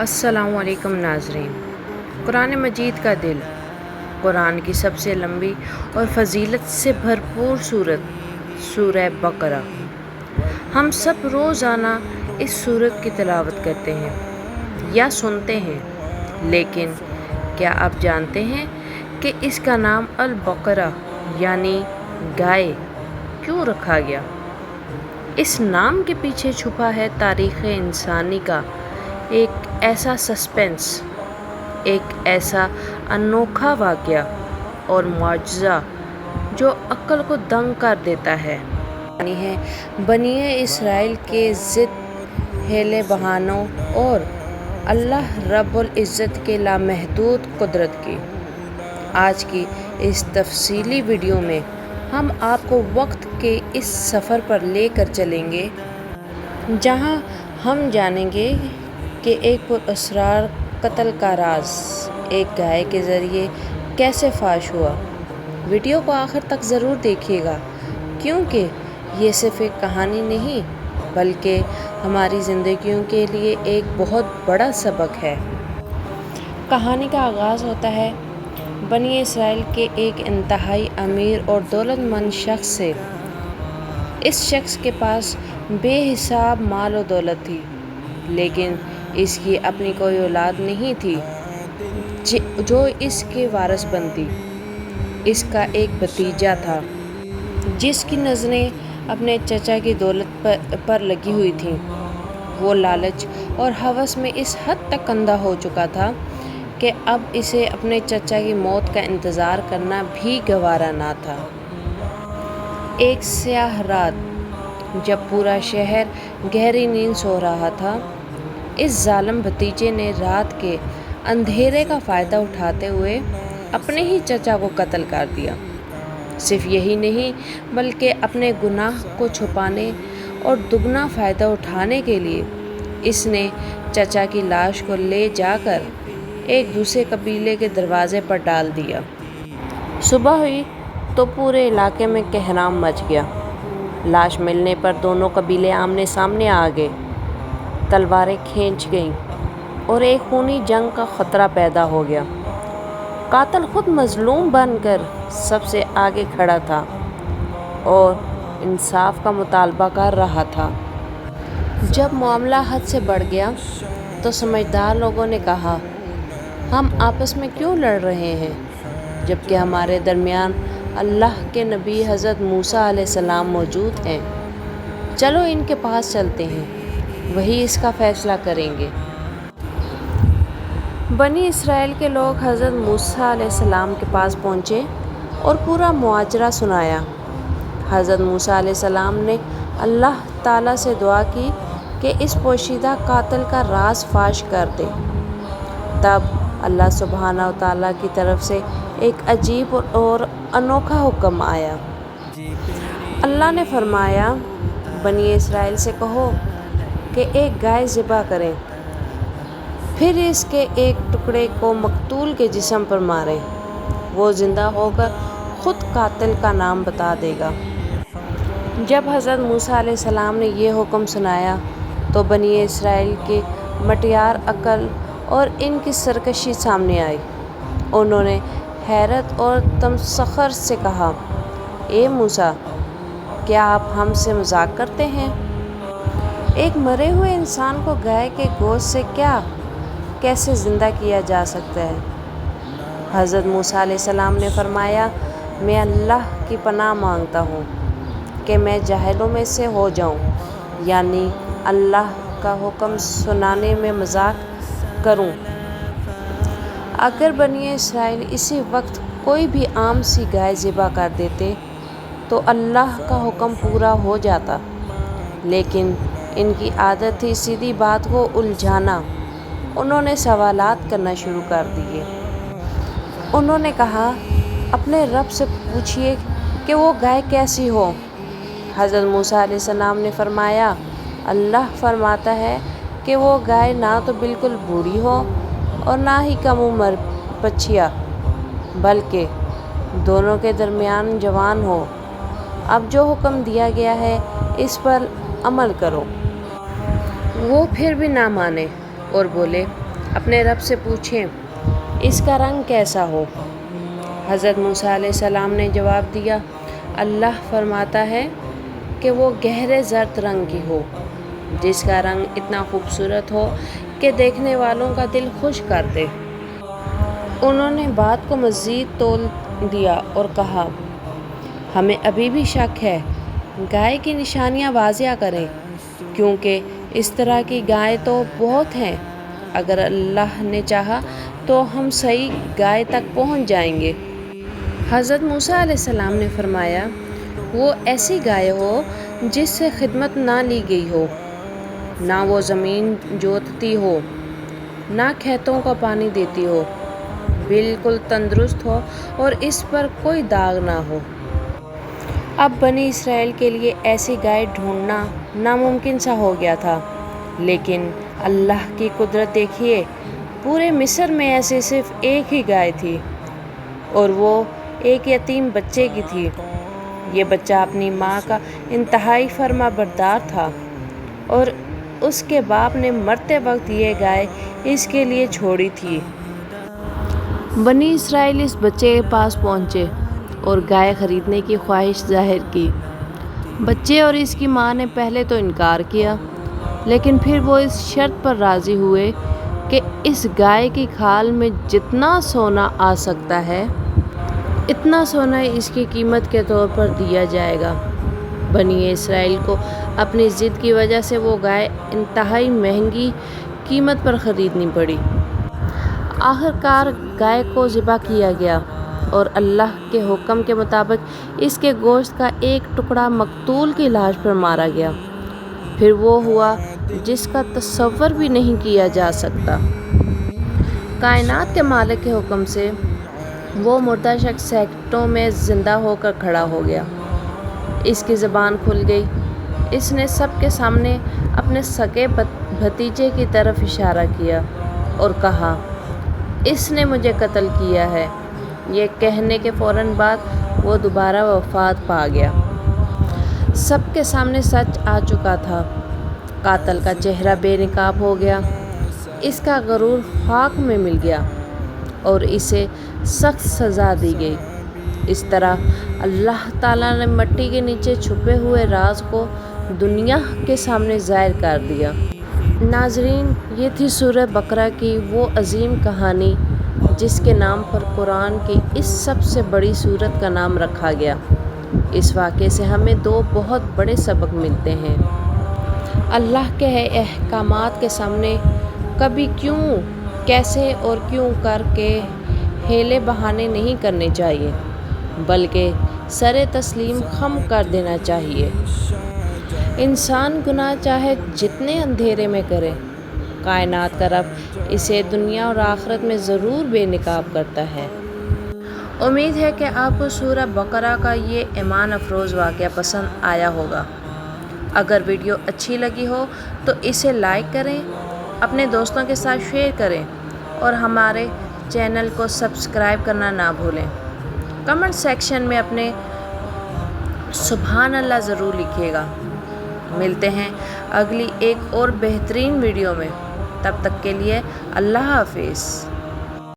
السلام علیکم ناظرین۔ قرآن مجید کا دل، قرآن کی سب سے لمبی اور فضیلت سے بھرپور سورت سورہ بقرہ۔ ہم سب روزانہ اس سورت کی تلاوت کرتے ہیں یا سنتے ہیں، لیکن کیا آپ جانتے ہیں کہ اس کا نام البقرہ یعنی گائے کیوں رکھا گیا؟ اس نام کے پیچھے چھپا ہے تاریخ انسانی کا ایک ایسا سسپینس، ایک ایسا انوکھا واقعہ اور معجزہ جو عقل کو دنگ کر دیتا ہے۔ بنی اسرائیل کے ضد حیلے بہانوں اور اللہ رب العزت کے لامحدود قدرت کی۔ آج کی اس تفصیلی ویڈیو میں ہم آپ کو وقت کے اس سفر پر لے کر چلیں گے جہاں ہم جانیں گے کہ ایک پراسرار قتل کا راز ایک گائے کے ذریعے کیسے فاش ہوا۔ ویڈیو کو آخر تک ضرور دیکھیے گا، کیونکہ یہ صرف ایک کہانی نہیں بلکہ ہماری زندگیوں کے لیے ایک بہت بڑا سبق ہے۔ کہانی کا آغاز ہوتا ہے بنی اسرائیل کے ایک انتہائی امیر اور دولت مند شخص سے۔ اس شخص کے پاس بے حساب مال و دولت تھی، لیکن اس کی اپنی کوئی اولاد نہیں تھی جو اس کے وارث بنتی۔ اس کا ایک بھتیجا تھا جس کی نظریں اپنے چچا کی دولت پر لگی ہوئی تھیں۔ وہ لالچ اور ہوس میں اس حد تک اندھا ہو چکا تھا کہ اب اسے اپنے چچا کی موت کا انتظار کرنا بھی گوارا نہ تھا۔ ایک سیاہ رات، جب پورا شہر گہری نیند سو رہا تھا، اس ظالم بھتیجے نے رات کے اندھیرے کا فائدہ اٹھاتے ہوئے اپنے ہی چچا کو قتل کر دیا۔ صرف یہی نہیں بلکہ اپنے گناہ کو چھپانے اور دگنا فائدہ اٹھانے کے لیے اس نے چچا کی لاش کو لے جا کر ایک دوسرے قبیلے کے دروازے پر ڈال دیا۔ صبح ہوئی تو پورے علاقے میں کہرام مچ گیا۔ لاش ملنے پر دونوں قبیلے آمنے سامنے آ گئے، تلواریں کھینچ گئیں اور ایک خونی جنگ کا خطرہ پیدا ہو گیا۔ قاتل خود مظلوم بن کر سب سے آگے کھڑا تھا اور انصاف کا مطالبہ کر رہا تھا۔ جب معاملہ حد سے بڑھ گیا تو سمجھدار لوگوں نے کہا، ہم آپس میں کیوں لڑ رہے ہیں جبکہ ہمارے درمیان اللہ کے نبی حضرت موسیٰ علیہ السلام موجود ہیں؟ چلو ان کے پاس چلتے ہیں، وہی اس کا فیصلہ کریں گے۔ بنی اسرائیل کے لوگ حضرت موسیٰ علیہ السلام کے پاس پہنچے اور پورا ماجرا سنایا۔ حضرت موسیٰ علیہ السلام نے اللہ تعالیٰ سے دعا کی کہ اس پوشیدہ قاتل کا راز فاش کر دے۔ تب اللہ سبحانہ و تعالیٰ کی طرف سے ایک عجیب اور انوکھا حکم آیا۔ اللہ نے فرمایا، بنی اسرائیل سے کہو کہ ایک گائے ذبح کریں، پھر اس کے ایک ٹکڑے کو مقتول کے جسم پر ماریں، وہ زندہ ہو کر خود قاتل کا نام بتا دے گا۔ جب حضرت موسیٰ علیہ السلام نے یہ حکم سنایا تو بنی اسرائیل کی مٹیار عقل اور ان کی سرکشی سامنے آئی۔ انہوں نے حیرت اور تمسخر سے کہا، اے موسیٰ، کیا آپ ہم سے مذاق کرتے ہیں؟ ایک مرے ہوئے انسان کو گائے کے گوشت سے کیسے زندہ کیا جا سکتا ہے؟ حضرت موسیٰ علیہ السلام نے فرمایا، میں اللہ کی پناہ مانگتا ہوں کہ میں جاہلوں میں سے ہو جاؤں، یعنی اللہ کا حکم سنانے میں مذاق کروں۔ اگر بنی اسرائیل اسی وقت کوئی بھی عام سی گائے ذبح کر دیتے تو اللہ کا حکم پورا ہو جاتا، لیکن ان کی عادت تھی سیدھی بات کو الجھانا۔ انہوں نے سوالات کرنا شروع کر دیے۔ انہوں نے کہا، اپنے رب سے پوچھئے کہ وہ گائے کیسی ہو۔ حضرت موسیٰ علیہ السلام نے فرمایا، اللہ فرماتا ہے کہ وہ گائے نہ تو بالکل بوڑھی ہو اور نہ ہی کم عمر بچھیا، بلکہ دونوں کے درمیان جوان ہو۔ اب جو حکم دیا گیا ہے اس پر عمل کرو۔ وہ پھر بھی نہ مانے اور بولے، اپنے رب سے پوچھیں اس کا رنگ کیسا ہو۔ حضرت موسیٰ علیہ السلام نے جواب دیا، اللہ فرماتا ہے کہ وہ گہرے زرد رنگ کی ہو، جس کا رنگ اتنا خوبصورت ہو کہ دیکھنے والوں کا دل خوش کر دے۔ انہوں نے بات کو مزید تول دیا اور کہا، ہمیں ابھی بھی شک ہے، گائے کی نشانیاں واضح کریں، کیونکہ اس طرح کی گائے تو بہت ہیں۔ اگر اللہ نے چاہا تو ہم صحیح گائے تک پہنچ جائیں گے۔ حضرت موسیٰ علیہ السلام نے فرمایا، وہ ایسی گائے ہو جس سے خدمت نہ لی گئی ہو، نہ وہ زمین جوتتی ہو، نہ کھیتوں کو پانی دیتی ہو، بالکل تندرست ہو اور اس پر کوئی داغ نہ ہو۔ اب بنی اسرائیل کے لیے ایسی گائے ڈھونڈنا ناممکن سا ہو گیا تھا، لیکن اللہ کی قدرت دیکھیے، پورے مصر میں ایسی صرف ایک ہی گائے تھی، اور وہ ایک یتیم بچے کی تھی۔ یہ بچہ اپنی ماں کا انتہائی فرما بردار تھا، اور اس کے باپ نے مرتے وقت یہ گائے اس کے لیے چھوڑی تھی۔ بنی اسرائیل اس بچے کے پاس پہنچے اور گائے خریدنے کی خواہش ظاہر کی۔ بچے اور اس کی ماں نے پہلے تو انکار کیا، لیکن پھر وہ اس شرط پر راضی ہوئے کہ اس گائے کی کھال میں جتنا سونا آ سکتا ہے، اتنا سونا اس کی قیمت کے طور پر دیا جائے گا۔ بنی اسرائیل کو اپنی ضد کی وجہ سے وہ گائے انتہائی مہنگی قیمت پر خریدنی پڑی۔ آخر کار گائے کو ذبح کیا گیا اور اللہ کے حکم کے مطابق اس کے گوشت کا ایک ٹکڑا مقتول کی لاش پر مارا گیا۔ پھر وہ ہوا جس کا تصور بھی نہیں کیا جا سکتا۔ کائنات کے مالک کے حکم سے وہ مردہ شخص سیکنڈوں میں زندہ ہو کر کھڑا ہو گیا۔ اس کی زبان کھل گئی۔ اس نے سب کے سامنے اپنے سگے بھتیجے کی طرف اشارہ کیا اور کہا، اس نے مجھے قتل کیا ہے۔ یہ کہنے کے فوراً بعد وہ دوبارہ وفات پا گیا۔ سب کے سامنے سچ آ چکا تھا۔ قاتل کا چہرہ بے نقاب ہو گیا، اس کا غرور خاک میں مل گیا اور اسے سخت سزا دی گئی۔ اس طرح اللہ تعالیٰ نے مٹی کے نیچے چھپے ہوئے راز کو دنیا کے سامنے ظاہر کر دیا۔ ناظرین، یہ تھی سورہ بقرہ کی وہ عظیم کہانی جس کے نام پر قرآن کی اس سب سے بڑی سورت کا نام رکھا گیا۔ اس واقعے سے ہمیں دو بہت بڑے سبق ملتے ہیں۔ اللہ کے احکامات کے سامنے کبھی کیوں، کیسے اور کیوں کر کے ہیلے بہانے نہیں کرنے چاہیے، بلکہ سر تسلیم خم کر دینا چاہیے۔ انسان گناہ چاہے جتنے اندھیرے میں کرے، کائنات کا رب اسے دنیا اور آخرت میں ضرور بے نقاب کرتا ہے۔ امید ہے کہ آپ کو سورہ بقرہ کا یہ ایمان افروز واقعہ پسند آیا ہوگا۔ اگر ویڈیو اچھی لگی ہو تو اسے لائک کریں، اپنے دوستوں کے ساتھ شیئر کریں اور ہمارے چینل کو سبسکرائب کرنا نہ بھولیں۔ کمنٹ سیکشن میں اپنے سبحان اللہ ضرور لکھیے گا۔ ملتے ہیں اگلی ایک اور بہترین ویڈیو میں، تب تک کے لیے اللہ حافظ۔